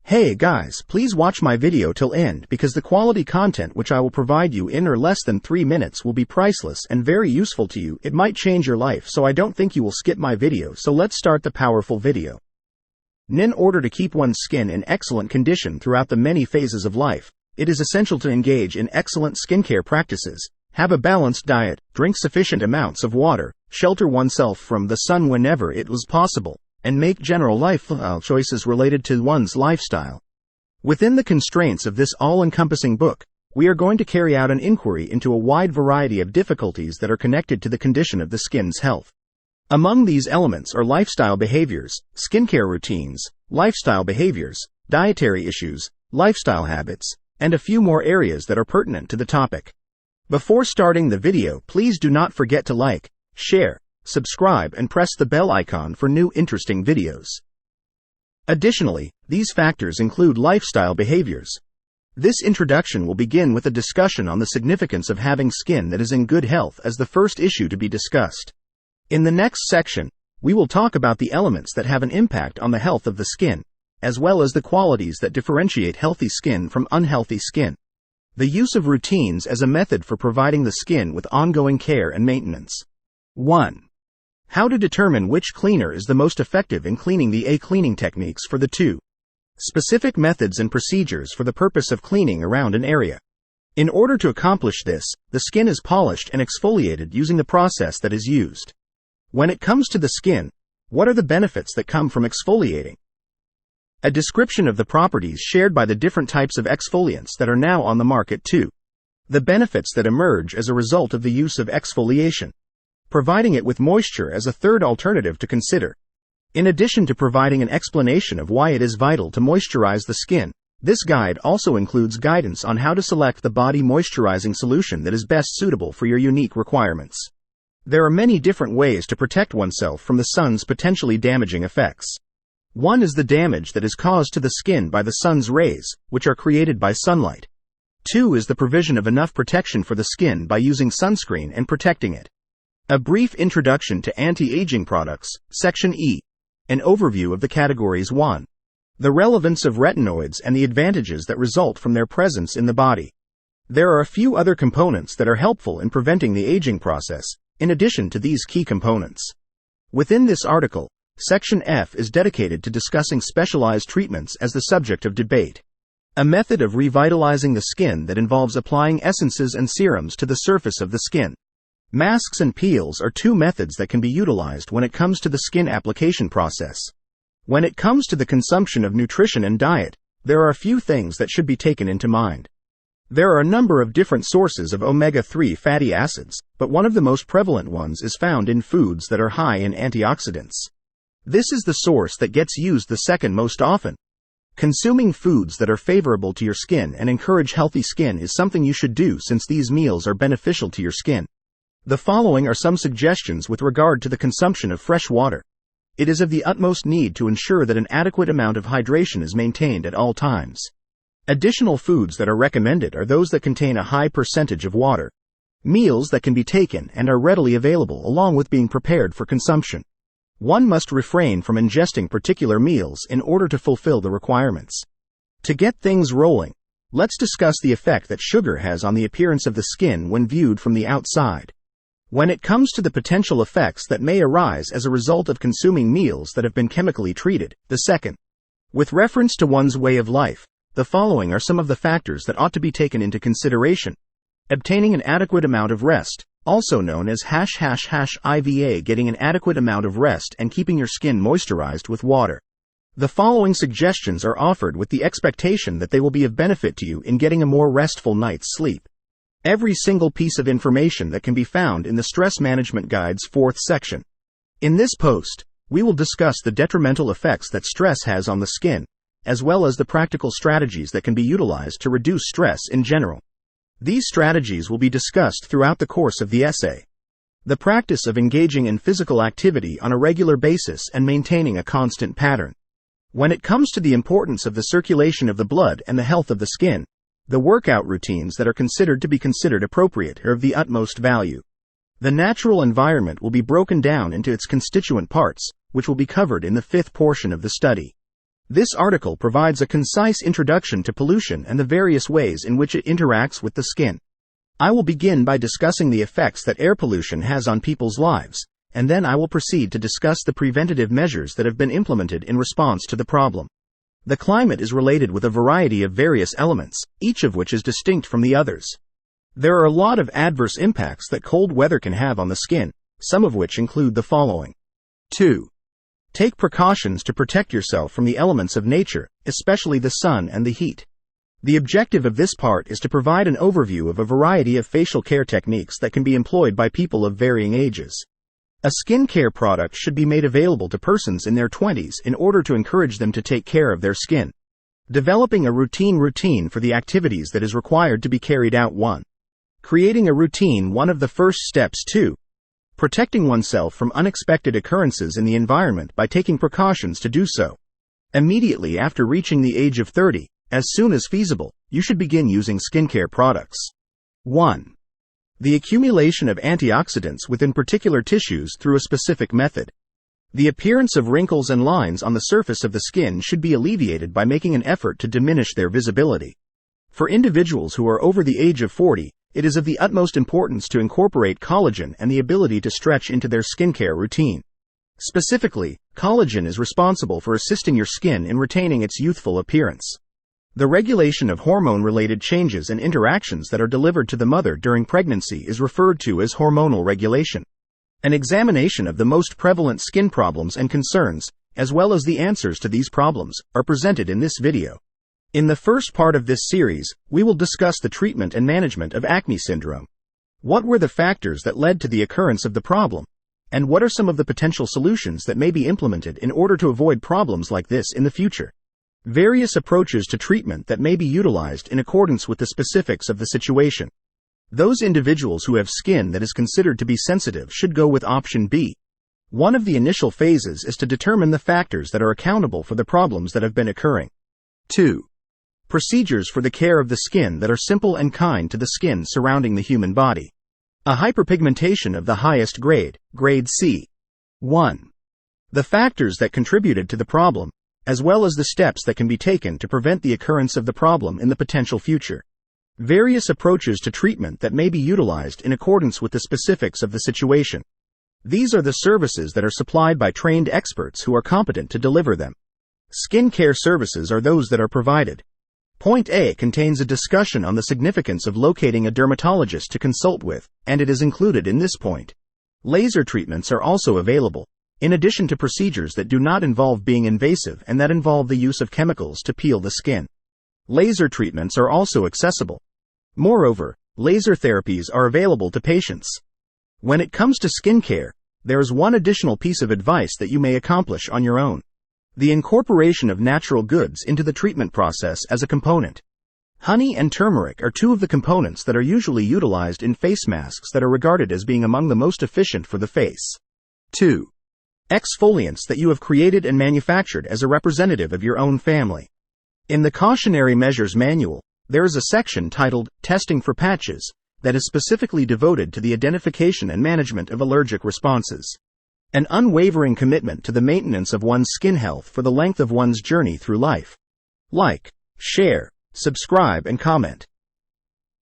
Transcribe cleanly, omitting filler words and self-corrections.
Hey guys, please watch my video till end because the quality content which I will provide you in or less than 3 minutes will be priceless and very useful to you. It might change your life, so I don't think you will skip my video. So let's start the powerful video. In order to keep one's skin in excellent condition throughout the many phases of life, it is essential to engage in excellent skincare practices, have a balanced diet, drink sufficient amounts of water, shelter oneself from the sun whenever it was possible, and make general lifestyle choices related to one's lifestyle. Within the constraints of this all-encompassing book, we are going to carry out an inquiry into a wide variety of difficulties that are connected to the condition of the skin's health. Among these elements are lifestyle behaviors, skincare routines, lifestyle behaviors, dietary issues, lifestyle habits, and a few more areas that are pertinent to the topic. Before starting the video, please do not forget to like, share, subscribe and press the bell icon for new interesting videos. Additionally, these factors include lifestyle behaviors. This introduction will begin with a discussion on the significance of having skin that is in good health as the first issue to be discussed. In the next section, we will talk about the elements that have an impact on the health of the skin, as well as the qualities that differentiate healthy skin from unhealthy skin. The use of routines as a method for providing the skin with ongoing care and maintenance. 1. How to determine which cleaner is the most effective in cleaning. The cleaning techniques for the 2. Specific methods and procedures for the purpose of cleaning around an area. In order to accomplish this, the skin is polished and exfoliated using the process that is used. When it comes to the skin, what are the benefits that come from exfoliating? A description of the properties shared by the different types of exfoliants that are now on the market. 2. The benefits that emerge as a result of the use of exfoliation. Providing it with moisture as a third alternative to consider. In addition to providing an explanation of why it is vital to moisturize the skin, this guide also includes guidance on how to select the body moisturizing solution that is best suitable for your unique requirements. There are many different ways to protect oneself from the sun's potentially damaging effects. One is the damage that is caused to the skin by the sun's rays, which are created by sunlight. 2 is the provision of enough protection for the skin by using sunscreen and protecting it. A brief introduction to anti-aging products, Section E. An overview of the categories. 1. The relevance of retinoids and the advantages that result from their presence in the body. There are a few other components that are helpful in preventing the aging process, in addition to these key components. Within this article, Section F is dedicated to discussing specialized treatments as the subject of debate. A method of revitalizing the skin that involves applying essences and serums to the surface of the skin. Masks and peels are 2 methods that can be utilized when it comes to the skin application process. When it comes to the consumption of nutrition and diet, there are a few things that should be taken into mind. There are a number of different sources of omega-3 fatty acids, but one of the most prevalent ones is found in foods that are high in antioxidants. This is the source that gets used the second most often. Consuming foods that are favorable to your skin and encourage healthy skin is something you should do since these meals are beneficial to your skin. The following are some suggestions with regard to the consumption of fresh water. It is of the utmost need to ensure that an adequate amount of hydration is maintained at all times. Additional foods that are recommended are those that contain a high percentage of water. Meals that can be taken and are readily available along with being prepared for consumption. One must refrain from ingesting particular meals in order to fulfill the requirements. To get things rolling, let's discuss the effect that sugar has on the appearance of the skin when viewed from the outside. When it comes to the potential effects that may arise as a result of consuming meals that have been chemically treated, the second. With reference to one's way of life, the following are some of the factors that ought to be taken into consideration. Obtaining an adequate amount of rest, also known as IVA, getting an adequate amount of rest and keeping your skin moisturized with water. The following suggestions are offered with the expectation that they will be of benefit to you in getting a more restful night's sleep. Every single piece of information that can be found in the Stress Management Guide's 4th section. In this post, we will discuss the detrimental effects that stress has on the skin, as well as the practical strategies that can be utilized to reduce stress in general. These strategies will be discussed throughout the course of the essay. The practice of engaging in physical activity on a regular basis and maintaining a constant pattern. When it comes to the importance of the circulation of the blood and the health of the skin, the workout routines that are considered to be considered appropriate are of the utmost value. The natural environment will be broken down into its constituent parts, which will be covered in the 5th portion of the study. This article provides a concise introduction to pollution and the various ways in which it interacts with the skin. I will begin by discussing the effects that air pollution has on people's lives, and then I will proceed to discuss the preventative measures that have been implemented in response to the problem. The climate is related with a variety of various elements, each of which is distinct from the others. There are a lot of adverse impacts that cold weather can have on the skin, some of which include the following. 2. Take precautions to protect yourself from the elements of nature, especially the sun and the heat. The objective of this part is to provide an overview of a variety of facial care techniques that can be employed by people of varying ages. A skin care product should be made available to persons in their 20s in order to encourage them to take care of their skin. Developing a routine for the activities that is required to be carried out. 1. Creating a routine. One of the first steps. 2. Protecting oneself from unexpected occurrences in the environment by taking precautions to do so. Immediately after reaching the age of 30, as soon as feasible, you should begin using skincare products. 1. The accumulation of antioxidants within particular tissues through a specific method. The appearance of wrinkles and lines on the surface of the skin should be alleviated by making an effort to diminish their visibility. For individuals who are over the age of 40, it is of the utmost importance to incorporate collagen and the ability to stretch into their skincare routine. Specifically, collagen is responsible for assisting your skin in retaining its youthful appearance. The regulation of hormone-related changes and interactions that are delivered to the mother during pregnancy is referred to as hormonal regulation. An examination of the most prevalent skin problems and concerns, as well as the answers to these problems, are presented in this video. In the first part of this series, we will discuss the treatment and management of acne syndrome. What were the factors that led to the occurrence of the problem? And what are some of the potential solutions that may be implemented in order to avoid problems like this in the future? Various approaches to treatment that may be utilized in accordance with the specifics of the situation. Those individuals who have skin that is considered to be sensitive should go with option B. One of the initial phases is to determine the factors that are accountable for the problems that have been occurring. 2. Procedures for the care of the skin that are simple and kind to the skin surrounding the human body. A hyperpigmentation of the highest grade, grade C. 1. The factors that contributed to the problem, as well as the steps that can be taken to prevent the occurrence of the problem in the potential future. Various approaches to treatment that may be utilized in accordance with the specifics of the situation. These are the services that are supplied by trained experts who are competent to deliver them. Skin care services are those that are provided. Point A contains a discussion on the significance of locating a dermatologist to consult with, and it is included in this point. Laser treatments are also available, in addition to procedures that do not involve being invasive and that involve the use of chemicals to peel the skin. Laser treatments are also accessible. Moreover, laser therapies are available to patients. When it comes to skincare, there is one additional piece of advice that you may accomplish on your own. The incorporation of natural goods into the treatment process as a component. Honey and turmeric are two of the components that are usually utilized in face masks that are regarded as being among the most efficient for the face. 2. Exfoliants that you have created and manufactured as a representative of your own family. In the Cautionary Measures Manual, there is a section titled Testing for Patches that is specifically devoted to the identification and management of allergic responses. An unwavering commitment to the maintenance of one's skin health for the length of one's journey through life. Like, share, subscribe and comment.